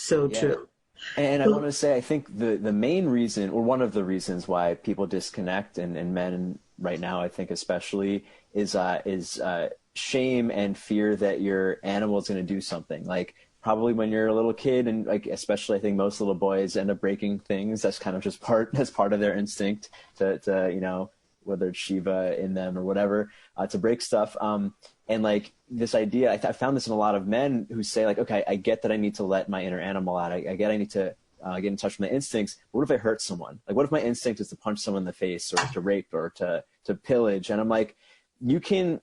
So Yeah. true. And I want to say, I think the main reason, or one of the reasons why people disconnect, and men right now, I think especially, is shame and fear that your animal is going to do something. Like probably when you're a little kid, and like especially I think most little boys end up breaking things. That's kind of just that's part of their instinct to you know, whether it's Shiva in them or whatever, to break stuff. And like this idea, I found this in a lot of men who say like, okay, I get that I need to let my inner animal out. I get I need to get in touch with my instincts. But what if I hurt someone? Like, what if my instinct is to punch someone in the face or to rape or to pillage? And I'm like, you can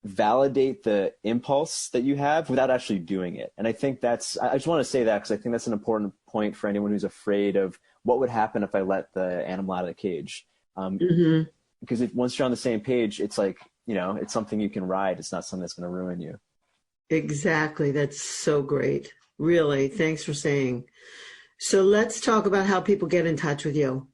validate the impulse that you have without actually doing it. And I think I just want to say that because I think that's an important point for anyone who's afraid of what would happen if I let the animal out of the cage. Because once you're on the same page, it's like, you know, it's something you can ride. It's not something that's going to ruin you. Exactly. That's so great. Really. Thanks for saying. So let's talk about how people get in touch with you.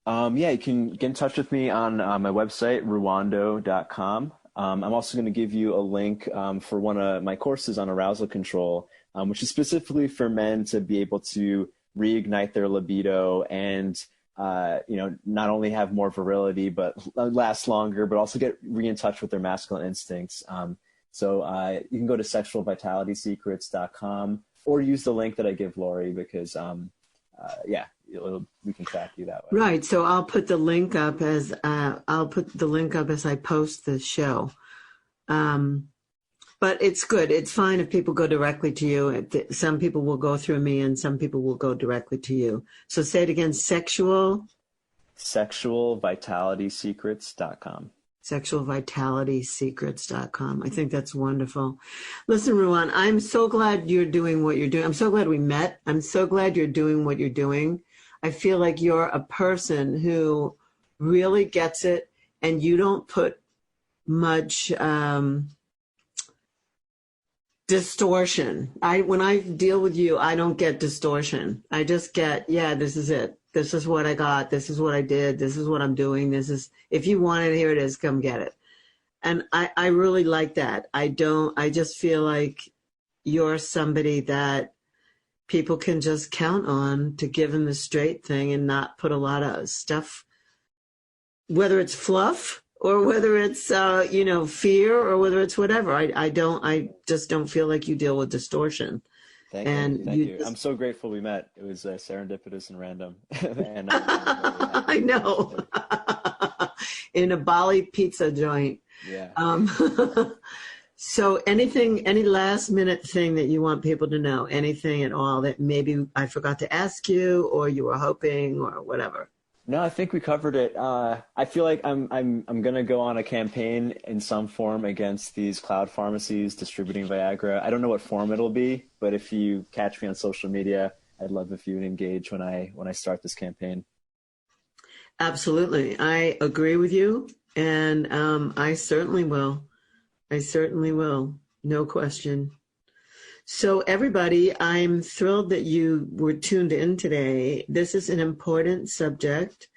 Yeah, you can get in touch with me on my website, ruwando.com. I'm also going to give you a link for one of my courses on arousal control, which is specifically for men to be able to reignite their libido and you know, not only have more virility, but last longer, but also get in touch with their masculine instincts. So you can go to sexualvitalitysecrets.com or use the link that I give Laurie because, yeah, we can track you that way. Right. So I'll put the link up as I post the show. But it's good. It's fine if people go directly to you. Some people will go through me and some people will go directly to you. So say it again, sexualvitalitysecrets.com. Sexualvitalitysecrets.com. I think that's wonderful. Listen, Ruwan, I'm so glad you're doing what you're doing. I'm so glad we met. I'm so glad you're doing what you're doing. I feel like you're a person who really gets it and you don't put much distortion. When I deal with you, I don't get distortion. I just get, yeah, this is it. This is what I got. This is what I did. This is what I'm doing. This is, if you want it, here it is, come get it. And I really like that. I just feel like you're somebody that people can just count on to give them the straight thing and not put a lot of stuff, whether it's fluff or whether it's, you know, fear or whether it's whatever. I just don't feel like you deal with distortion. Thank you. I'm so grateful we met. It was serendipitous and random. And I know. In a Bali pizza joint. Yeah. So any last minute thing that you want people to know, anything at all that maybe I forgot to ask you or you were hoping or whatever? No, I think we covered it. I feel like I'm going to go on a campaign in some form against these cloud pharmacies distributing Viagra. I don't know what form it'll be, but if you catch me on social media, I'd love if you would engage when I start this campaign. Absolutely. I agree with you. And I certainly will. No question. So everybody, I'm thrilled that you were tuned in today. This is an important subject.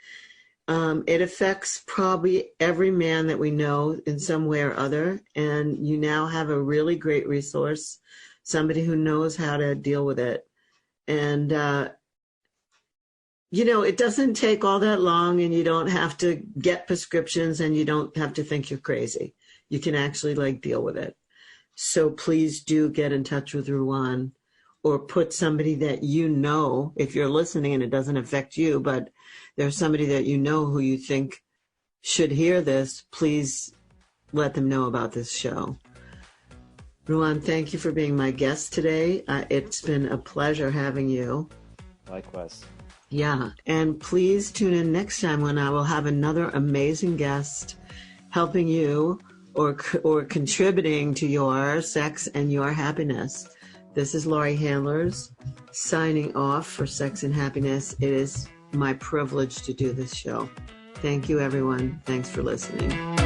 It affects probably every man that we know in some way or other. And you now have a really great resource, somebody who knows how to deal with it. And, you know, it doesn't take all that long and you don't have to get prescriptions and you don't have to think you're crazy. You can actually deal with it. So please do get in touch with Ruwan or put somebody that you know, if you're listening and it doesn't affect you, but there's somebody that you know who you think should hear this, please let them know about this show. Ruwan, thank you for being my guest today. It's been a pleasure having you. Likewise. Yeah, and please tune in next time when I will have another amazing guest helping you or contributing to your sex and your happiness. This is Laurie Handlers signing off for Sex and Happiness. It is my privilege to do this show. Thank you, everyone. Thanks for listening.